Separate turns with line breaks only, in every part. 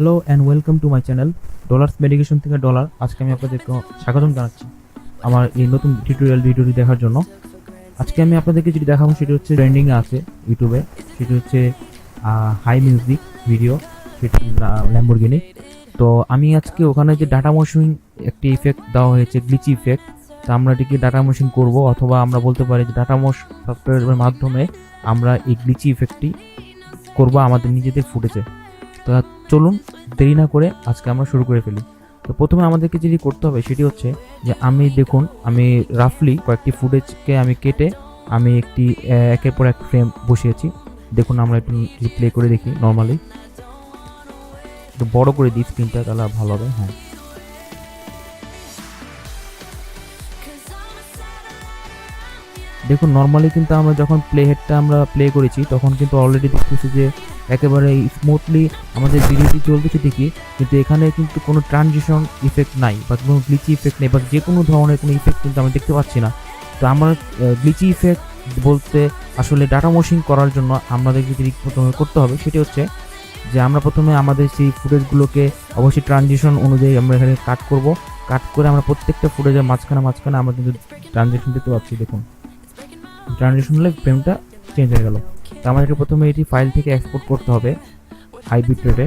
Hello and welcome to my channel dollars medication থেকে dollar. আজকে আমি আপনাদেরকে স্বাগতম জানাচ্ছি আমার এই নতুন টিউটোরিয়াল ভিডিওটি দেখার জন্য। আজকে আমি আপনাদেরকে যেটি দেখাবো সেটি হচ্ছে ট্রেন্ডিংয়ে আছে ইউটিউবে, সেটি হচ্ছে হাই মিউজিক ভিডিও, সেটি ল্যাম্বরগিনি। তো আমি আজকে ওখানে যে ডাটা মশিং একটি ইফেক্ট দেওয়া হয়েছে, গ্লিচি ইফেক্ট, তা আমরা এটিকে ডাটা মশিং করবো, অথবা আমরা বলতে পারি যে ডাটামোশ সফটওয়্যারের মাধ্যমে আমরা এই গ্লিচি ইফেক্টটি করবো আমাদের নিজেদের ফুটেজে। তো চলুন দেরি না করে আজকে আমরা শুরু করে ফেলি। তো প্রথমে আমাদেরকে যেটি করতে হবে সেটি হচ্ছে যে আমি রাফলি কয়েকটি ফুটেজকে আমি কেটে আমি একটি একের পর এক ফ্রেম বসিয়েছি। দেখুন আমরা একটু প্লে করে দেখি। নর্মালি একটু বড় করে দিই স্ক্রিনটা, তাহলে ভালো হবে। হ্যাঁ, দেখুন নর্মালি কিন্তু আমরা যখন হেডটা আমরা প্লে করেছি তখন কিন্তু অলরেডি দেখতেছি যে একেবারে স্মুথলি আমাদের ভিডিওটি চলতেছে ঠিকই, কিন্তু এখানে কিন্তু কোনো ট্রানজিশন ইফেক্ট নাই বা কোনো গ্লিচি ইফেক্ট নেই বা যে কোনো ধরনের কোনো ইফেক্ট কিন্তু আমি দেখতে পাচ্ছি না। তো আমরা গ্লিচি ইফেক্ট বলতে আসলে ডাটা মশিং করার জন্য আমাদেরকে যেটি প্রথমে করতে হবে সেটি হচ্ছে যে আমরা প্রথমে আমাদের সেই ফুটেজগুলোকে অবশ্যই ট্রানজিশন অনুযায়ী আমরা এখানে কাট করে আমরা প্রত্যেকটা ফুটেজের মাঝখানে আমরা কিন্তু ট্রানজিশন দেখতে পাচ্ছি। দেখুন ট্রানজিশন হলে ফ্রেমটা চেঞ্জ হয়ে গেল। তো আমাদেরকে প্রথমে এটি ফাইল থেকে এক্সপোর্ট করতে হবে হাই বিট রেটে,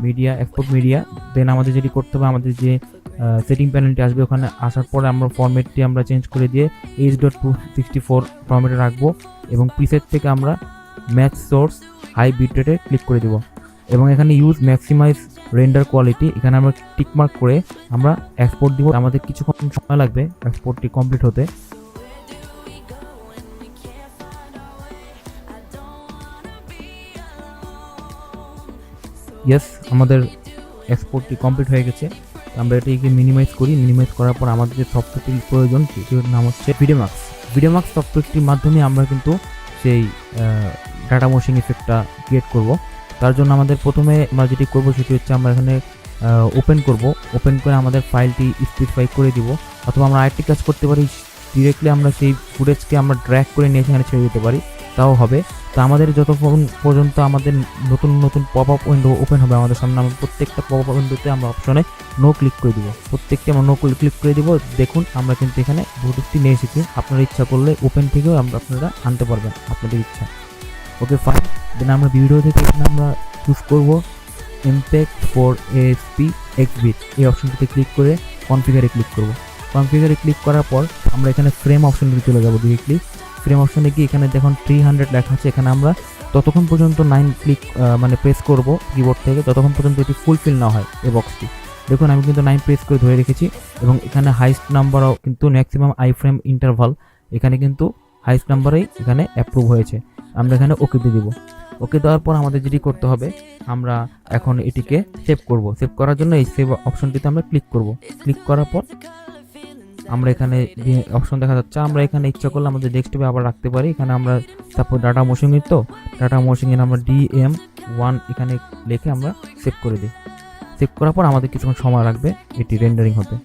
মিডিয়া, এক্সপোর্ট মিডিয়া। দেন আমাদের যেটি করতে হবে, আমাদের যে সেটিং প্যানেলটি আসবে ওখানে আসার পরে আমরা ফরম্যাটটি আমরা চেঞ্জ করে দিয়ে H.264 ফরম্যাটে রাখবো এবং প্রিসেট থেকে আমরা ম্যাচ সোর্স হাই বিট রেটে ক্লিক করে দেবো এবং এখানে ইউজ ম্যাক্সিমাইজ রেন্ডার কোয়ালিটি এখানে আমরা টিকমার্ক করে আমরা এক্সপোর্ট দিব। আমাদের কিছুক্ষণ সময় লাগবে এক্সপোর্টটি কমপ্লিট হতে। ইয়েস, আমাদের এক্সপোর্টটি কমপ্লিট হয়ে গেছে। আমরা এটিকে মিনিমাইজ করি। মিনিমাইজ করার পর আমাদের যে সফটওয়্যারটির প্রয়োজন সেটির নাম হচ্ছে ভিডিওম্যাক্স সফটওয়্যারটির মাধ্যমে আমরা কিন্তু সেই ডাটা মশিং ইফেক্টটা ক্রিয়েট করব। তার জন্য আমাদের প্রথমে আমরা যেটি করব সেটি হচ্ছে আমরা এখানে ওপেন করে আমাদের ফাইলটি স্পেসিফাই করে দিব, অথবা আমরা আরেকটি কাজ করতে পারি, ডিরেক্টলি আমরা সেই ফুটেজকে আমরা ড্র্যাগ করে নিয়ে সেখানে ছেড়ে দিতে পারি, তাও হবে। তো আমাদের যতক্ষণ পর্যন্ত আমাদের নতুন পপ আপ উইন্ডো ওপেন হবে আমাদের সামনে, আমরা প্রত্যেকটা পপ আপ উইন্ডোতে আমরা অপশনে নো ক্লিক করে দিব, প্রত্যেকটি আমরা নো ক্লিক করে দিব। দেখুন আমরা কিন্তু এখানে ফুটেজটি নিয়ে এসেছি। আপনারা ইচ্ছা করলে ওপেন থেকেও আপনারা আনতে পারবেন আপনাদের ইচ্ছা। Okay fine. দেন আমরা ভিডিও থেকে এখানে আমরা চুজ করব ইম্প্যাক্ট ফর এএসপি এক্সবিট, এই অপশনটিতে ক্লিক করে কনফিগারে ক্লিক করব। কনফিগারে ক্লিক করার পর আমরা এখানে ফ্রেম অপশনটিতে চলে যাব। ডিরেক্টলি ফ্রেম অপশনে গিয়ে এখানে দেখুন 300 লেখা আছে, এখানে আমরা ততক্ষণ পর্যন্ত 9 ক্লিক প্রেস করব কিবোর্ড থেকে যতক্ষণ পর্যন্ত এটি ফুলফিল না হয় এই বক্সটি। দেখুন আমি কিন্তু 9 প্রেস করে ধরে রেখেছি এবং এখানে হাইস্ট নাম্বারও কিন্তু ম্যাক্সিমাম আই ফ্রেম ইন্টারভাল এখানে কিন্তু হাইস্ট নাম্বারেই এখানে অ্যাপ্রুভ হয়েছে। আমরা এখানে ওকে দিয়ে দিব। ওকে দেওয়ার পর আমাদের যেটি করতে হবে, আমরা এখন এটিকে সেভ করব। সেভ করার জন্য এই সেভ অপশনটিতে আমরা ক্লিক করব। ক্লিক করার পর আমরা এখানে যে অপশন দেখা যাচ্ছে, আমরা এখানে ইচ্ছা করলে আমাদের ডেস্কটপে আবার রাখতে পারি। এখানে আমরা তারপর ডাটা মশিংয়ের ডাটা মশিংয়ের আমরা DM1 এখানে লিখে আমরা সেভ করে দিই। সেভ করার পর আমাদের কিছুক্ষণ সময় লাগবে এটি রেন্ডারিং হতে।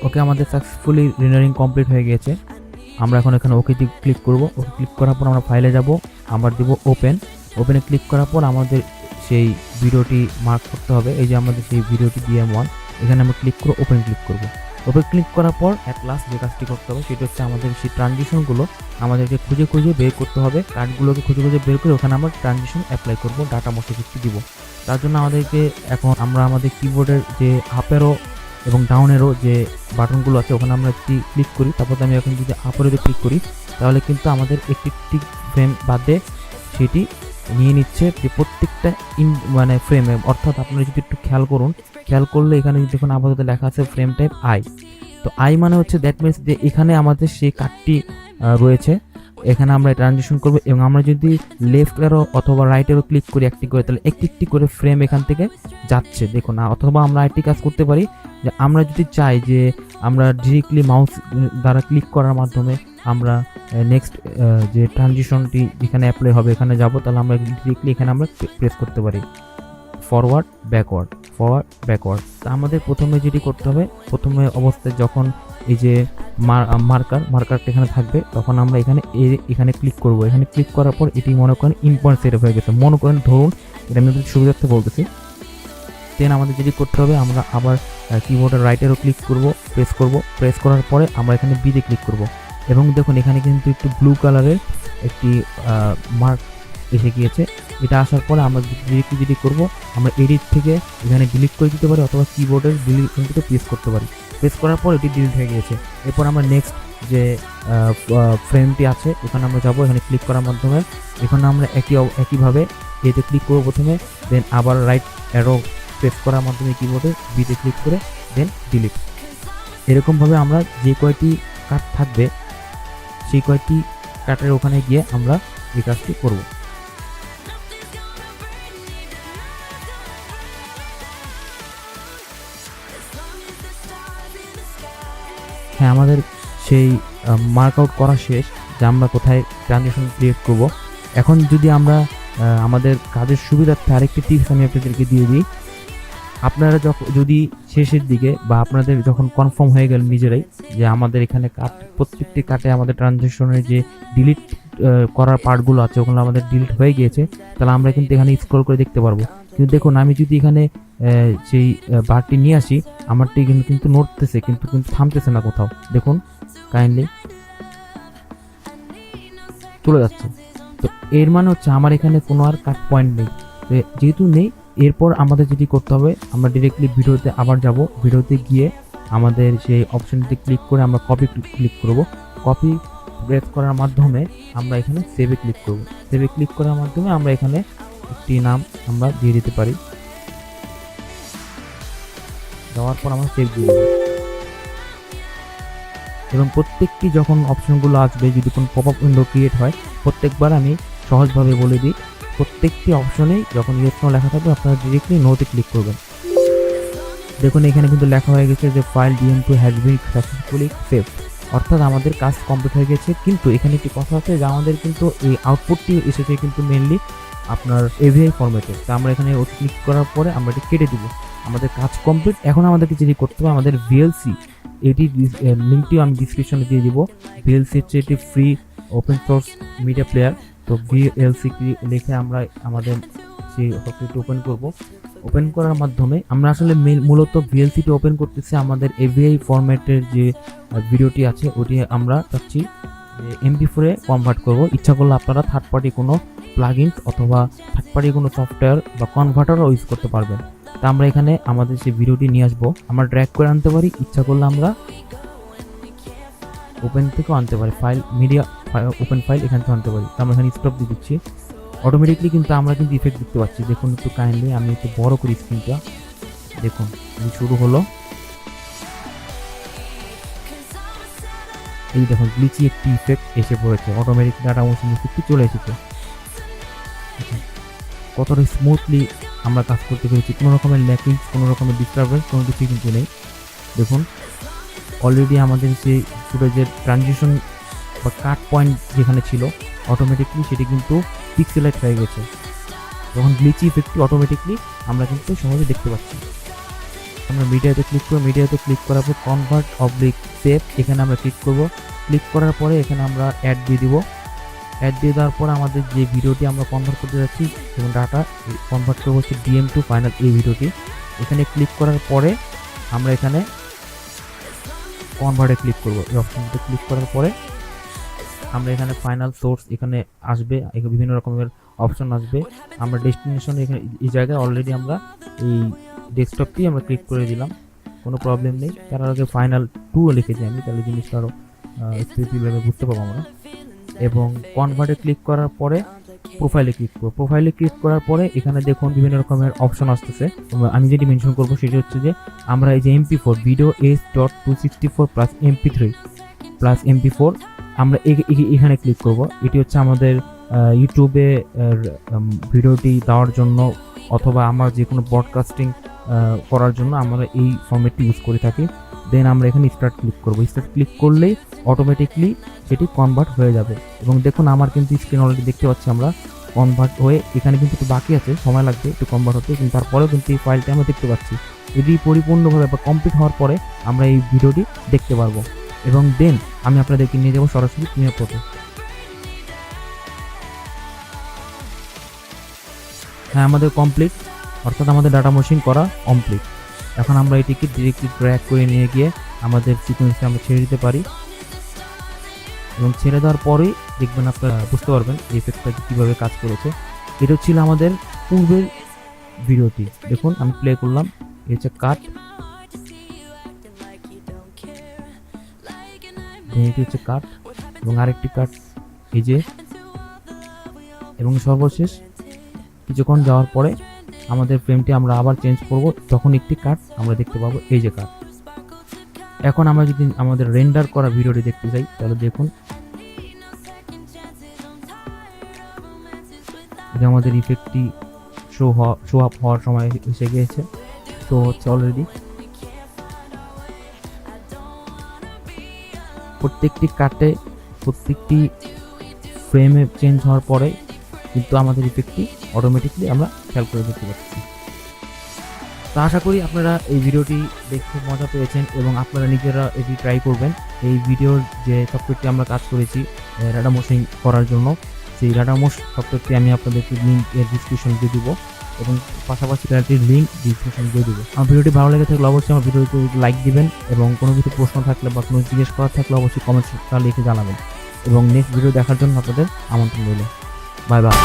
ওকে, আমাদের সাকসেসফুলি রেন্ডারিং কমপ্লিট হয়ে গেছে। আমরা এখন এখানে ওকে ক্লিক করব। ওকে ক্লিক করার পর আমরা ফাইলে যাব, আমরা দিব ওপেনে ক্লিক করার পর আমাদের সেই ভিডিওটি মার্ক করতে হবে। এই যে আমাদের সেই ভিডিওটি DM1, এখানে আমরা ক্লিক করে ওপেন ক্লিক করার পর অ্যাট লাস্ট যে কাজটি করতে হবে সেটা হচ্ছে আমাদের সেই ট্রানজিশনগুলো আমাদেরকে খুঁজে বের করতে হবে। কার্ডগুলোকে খুঁজে বের করে ওখানে আমরা ট্রানজিশন অ্যাপ্লাই করব, ডাটা মশিং দিব। তার জন্য আমাদেরকে এখন আমরা আমাদের কিবোর্ডের যে আপেরও এবং ডাউনেরও যে বাটনগুলো আছে ওখানে আমরা একটি ক্লিক করি। তারপর আমি এখন যদি আপেরোতে ক্লিক করি তাহলে কিন্তু আমাদের একটি ফ্রেম বাদে সেটি নিয়ে নিচ্ছে যে প্রত্যেকটা ফ্রেমে। অর্থাৎ আপনারা যদি একটু খেয়াল করলে এখানে দেখুন আপাতত লেখা আছে ফ্রেম টাইপ আই। তো আই মানে হচ্ছে দ্যাট মিনস যে এখানে আমাদের সেই কাটটি রয়েছে, এখানে আমরা ট্রানজিশন করব এবং আমরা যদি লেফট অ্যারো অথবা রাইট অ্যারো ক্লিক করি একটি করে, তাহলে একটি করে ফ্রেম এখান থেকে যাচ্ছে। দেখুন, অথবা আমরা আরেকটি কাজ করতে পারি যে আমরা যদি চাই যে আমরা ডিরেক্টলি মাউস দ্বারা ক্লিক করার মাধ্যমে আমরা নেক্সট যে ট্রানজিশনটি যেখানে অ্যাপ্লাই হবে এখানে যাব, তাহলে আমরা ডিরেক্টলি এখানে আমরা প্রেস করতে পারি ফরওয়ার্ড ব্যাকওয়ার্ড। তা আমাদের প্রথমে যেটি করতে হবে, প্রথমে অবস্থায় যখন এই যে মার্কারটা এখানে থাকবে, তখন আমরা এখানে ক্লিক করব। এখানে ক্লিক করার পর এটি মনে করেন ইনপয়েন্ট সেট হয়ে গেছে। মনে করেন ধরুন, এটা আমি আপনাদের সুবিধার্থে বলতেছি। দেন আমাদের যেটি করতে হবে, আমরা আবার কিবোর্ডের রাইটেরও ক্লিক করব, প্রেস করার পরে আমরা এখানে বিতে ক্লিক করব। এবং দেখুন এখানে কিন্তু একটু ব্লু কালারের একটি মার্ক এসে গিয়েছে। এটা আসার পরে আমরা যেটি করব, আমরা এডিট থেকে এখানে ডিলিট করে দিতে পারি, অথবা কিবোর্ডের ডিলিট কিন্তু প্রেস করতে পারি। প্রেস করার পর এটি ডিলিট হয়ে গিয়েছে। এরপর আমরা নেক্সট যে ফ্রেমটি আছে এখানে আমরা যাব। এখানে ক্লিক করার মাধ্যমে এখানে আমরা একইভাবে এতে ক্লিক করব প্রথমে, দেন আবার রাইট অ্যারো প্রেস করার মাধ্যমে কিবোর্ডে বিতে ক্লিক করে দেন ডিলিট। এরকমভাবে আমরা যে কয়টি কাট থাকবে সেই কয়টি কাটের ওখানে গিয়ে আমরা এই কাজটি করব। হ্যাঁ, আমাদের সেই মার্ক আউট করা শেষ যে আমরা কোথায় ট্রানজিশন ক্রিয়েট করব। এখন যদি আমরা আমাদের কাজের সুবিধার্থে আরেকটি টিপস আমি আপনাদেরকে দিয়ে দিই। আপনারা যদি শেষের দিকে বা আপনাদের যখন কনফার্ম হয়ে গেল নিজেরাই যে আমাদের এখানে প্রত্যেকটি কাটে আমাদের ট্রানজিশনের যে ডিলিট করার পার্টগুলো আছে ওগুলো আমাদের ডিলিট হয়ে গিয়েছে, তাহলে আমরা কিন্তু এখানে স্ক্রল করে দেখতে পারবো। কিন্তু দেখুন, আমি যদি এখানে সেই বারটি নিয়ে আসি, আমারটি কিন্তু নড়তেছে, কিন্তু থামতেছে না কোথাও। দেখুন কাইন্ডলি চলে যাচ্ছে। তো এর মানে হচ্ছে আমার এখানে কোনো আর কাট পয়েন্ট নেই। যেহেতু নেই, এরপর আমাদের যেটি করতে হবে, আমরা ডিরেক্টলি ভিডিওতে আবার যাব। ভিডিওতে গিয়ে আমাদের সেই অপশনটি ক্লিক করে আমরা কপি ক্লিক করব। কপি প্রেস করার মাধ্যমে আমরা এখানে সেভে ক্লিক করব। সেভে ক্লিক করার মাধ্যমে আমরা এখানে একটি নাম আমরা দিয়ে দিতে পারি। দেওয়ার পর আমরা সেভ দিয়ে দেব। এবং প্রত্যেকটি যখন অপশনগুলো আসবে, যদি কোনো পপ আপ উইন্ডো ক্রিয়েট হয়, প্রত্যেকবার আমি সহজভাবে বলে দিই, প্রত্যেকটি অপশনেই যখন ইয়েস নো লেখা থাকবে আপনারা ডিরেক্টলি নোতে ক্লিক করবেন। দেখুন এখানে কিন্তু লেখা হয়ে গেছে যে file DM2 has been successfully save, অর্থাৎ আমাদের কাজ কমপ্লিট হয়ে গেছে। কিন্তু এখানে একটি কথা আছে যে আমাদের কিন্তু এই আউটপুটটি এসেছে কিন্তু মেনলি আপনার AVI ফরম্যাটে। তো আমরা এখানে ওটি ক্লিক করার পরে আমরা এটি কেটে দিব। আমাদের কাজ কমপ্লিট। এখন আমাদেরকে যেটি করতে হবে, আমাদের VLC, এটি লিঙ্কটিও আমি ডিসক্রিপশনে দিয়ে দিব। VLC হচ্ছে এটি free open source media player. তো VLC লিখে আমরা আমাদের সেই সফটওয়্যারটি ওপেন করব। ওপেন করার মাধ্যমে আমরা আসলে মূলত VLC-টি ওপেন করতেছি আমাদের AVI ফরম্যাটের যে ভিডিওটি আছে ওটি আমরা চাচ্ছি যে MP4 এ কনভার্ট করব। ইচ্ছা করলে আপনারা থার্ড পার্টি কোনো প্লাগইনস অথবা থার্ড পার্টি কোনো সফটওয়্যার বা কনভার্টারও ইউজ করতে পারবেন। তা আমরা এখানে আমাদের সেই ভিডিওটি নিয়ে আসবো, আমরা ড্র্যাগ করে আনতে পারি। ইচ্ছা করলে আমরা ওপেন থেকেও আনতে পারি, ফাইল মিডিয়া ওপেন ফাইল এখান থেকে আনতে পারি। তো আমরা এখানে স্টপ দিয়ে দিচ্ছি। অটোমেটিকলি কিন্তু আমরা কিন্তু ইফেক্ট দেখতে পাচ্ছি। দেখুন একটু কাইন্ডলি আমি একটু বড় করি স্ক্রিনটা। দেখুন শুরু হলো, এই দেখুন গ্লিচি একটি ইফেক্ট এসে পড়েছে। অটোমেটিক ডাটামোশ ইফেক্টটি চলে এসেছে। কতটা স্মুথলি আমরা কাজ করতে পেরেছি, কোনো রকমের ল্যাকিং, কোনো রকমের ডিস্টারবেন্স, কোনো কিছুই কিন্তু নেই। দেখুন অলরেডি আমাদের যে ফুটেজের ট্রানজিশন বা কাট পয়েন্ট যেখানে ছিল অটোমেটিকলি সেটি কিন্তু পিক্সেলাইট হয়ে গেছে। যখন গ্লিচি ইফেক্টটি অটোমেটিকলি আমরা কিন্তু সহজে দেখতে পাচ্ছি। আমরা মিডিয়াতে ক্লিক করব। মিডিয়াতে ক্লিক করার পর কনভার্ট অবলিক সেভ এখানে আমরা ক্লিক করব। ক্লিক করার পরে এখানে আমরা অ্যাড দিয়ে দিব। অ্যাড দিয়ে দেওয়ার পর আমাদের যে ভিডিওটি আমরা কনভার্ট করতে যাচ্ছি এবং ডাটা কনভার্ট করবো হচ্ছে DM2 ফাইনাল এই ভিডিওটি। এখানে ক্লিক করার পরে আমরা এখানে কনভার্টে ক্লিক করব। এই অপশনটিতে ক্লিক করার পরে আমরা এখানে ফাইনাল সোর্স এখানে আসবে, এখানে বিভিন্ন রকমের অপশন আসবে। আমরা ডেস্টিনেশন এখানে এই জায়গায় অলরেডি আমরা এই ডেস্কটপটি আমরা ক্লিক করে দিলাম, কোনো প্রবলেম নেই। তার আগে ফাইনাল 2 লিখেছি আমি, তাহলে জিনিসটা আরও স্পেসিফিকভাবে বুঝতে পারবো আমরা। এবং কনভার্টে ক্লিক করার পরে প্রোফাইলে ক্লিক করব। প্রোফাইলে ক্লিক করার পরে এখানে দেখুন বিভিন্ন রকমের অপশন আসতেছে। আমি যেটি মেনশন করবো সেটি হচ্ছে যে আমরা এই যে MP4 video H.264 plus MP3 plus MP4 আমরা এখানে ক্লিক করব। এটি হচ্ছে আমাদের ইউটিউবে ভিডিওটি দেওয়ার জন্য অথবা আমরা যে কোনো ব্রডকাস্টিং করার জন্য আমরা এই ফরম্যাটটি ইউজ করে থাকি। দেন আমরা এখানে স্টার্ট ক্লিক করব। স্টার্ট ক্লিক করলেই অটোমেটিকলি সেটি কনভার্ট হয়ে যাবে। এবং দেখুন আমার কিন্তু স্ক্রিন অলরেডি দেখতে পাচ্ছি আমরা কনভার্ট হয়ে, এখানে কিন্তু একটু বাকি আছে, সময় লাগবে একটু কনভার্ট হতে, কিন্তু তারপরেও কিন্তু এই ফাইলটি আমরা দেখতে পাচ্ছি। এটি পরিপূর্ণভাবে বা কমপ্লিট হওয়ার পরে আমরা এই ভিডিওটি দেখতে পারবো। এবং দেন আমি আপনাদেরকে নিয়ে যাবো সরাসরি প্রিমিয়ার প্রোতে। হ্যাঁ, আমাদের কমপ্লিট, অর্থাৎ আমাদের ডাটা মশিং করা কমপ্লিট। এখন আমরা এটিকে ডিরেক্টলি ড্র্যাগ করে নিয়ে গিয়ে আমাদের সিকোয়েন্সে আমরা ছেড়ে দিতে পারি, এবং ছেড়ে দেওয়ার পরেই দেখবেন আপনারা বুঝতে পারবেন এই ইফেক্টটা কীভাবে কাজ করেছে। এটা ছিল আমাদের পূর্বের ভিডিওটি। দেখুন আমি প্লে করলাম, এই হচ্ছে কাট, এটি হচ্ছে কাট এবং আরেকটি কাট এই যে, এবং সর্বশেষ কিছুক্ষণ যাওয়ার পরে আমাদের ফ্রেমটি আমরা আবার চেঞ্জ করব, তখন একটি কাট আমরা দেখতে পাবো, এই যে কাট। এখন আমরা যদি আমাদের রেন্ডার করা ভিডিওটি দেখতে চাই তাহলে দেখুন যে আমাদের ইফেক্টটি শো আপ হওয়ার সময় এসে গিয়েছে। তো হচ্ছে অলরেডি প্রত্যেকটি কাটে, প্রত্যেকটি ফ্রেমে চেঞ্জ হওয়ার পরে কিন্তু আমাদের ইফেক্টটি অটোমেটিকলি আমরা খেয়াল করে দেখতে পাচ্ছি। তো আশা করি আপনারা এই ভিডিওটি দেখে মজা পেয়েছেন এবং আপনারা নিজেরা এটি ট্রাই করবেন। এই ভিডিওর যে সফটওয়্যারটি আমরা কাজ করেছি ডাটামোশিং করার জন্য, সেই ডাটামোশ সফটওয়্যারটি আমি আপনাদেরকে লিঙ্ক এর ডিসক্রিপশন দিয়ে দেবো এবং পাশাপাশি এটির লিঙ্ক ডিসক্রিপশন দিয়ে দেবো। আমার ভিডিওটি ভালো লেগে থাকলে অবশ্যই আমার ভিডিওটি লাইক দিবেন এবং কোনো কিছু প্রশ্ন থাকলে বা কোনো জিজ্ঞেস করার থাকলে অবশ্যই কমেন্টসটা লিখে জানাবেন এবং নেক্সট ভিডিও দেখার জন্য আপনাদের আমন্ত্রণ রইল। Bye bye.